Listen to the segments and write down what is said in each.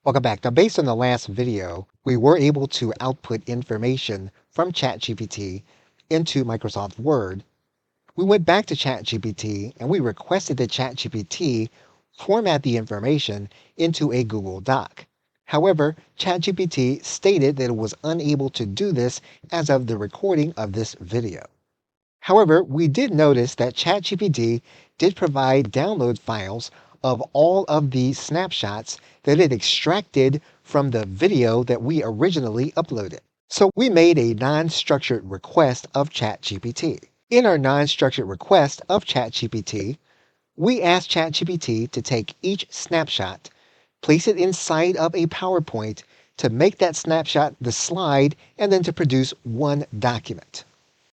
Welcome back. Now, based on the last video, we were able to output information from ChatGPT into Microsoft Word. We went back to ChatGPT and we requested that ChatGPT format the information into a Google Doc. However, ChatGPT stated that it was unable to do this as of the recording of this video. However, we did notice that ChatGPT did provide download files of all of the snapshots that it extracted from the video that we originally uploaded. So we made a non-structured request of ChatGPT. In our non-structured request of ChatGPT, we asked ChatGPT to take each snapshot, place it inside of a PowerPoint to make that snapshot the slide, and then to produce one document.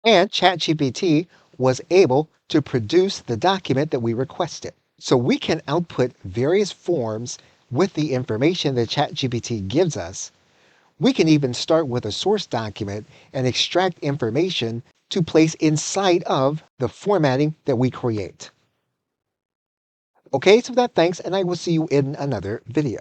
And ChatGPT was able to produce the document that we requested. So we can output various forms with the information that ChatGPT gives us. We can even start with a source document and extract information to place inside of the formatting that we create. Okay, so that thanks, and I will see you in another video.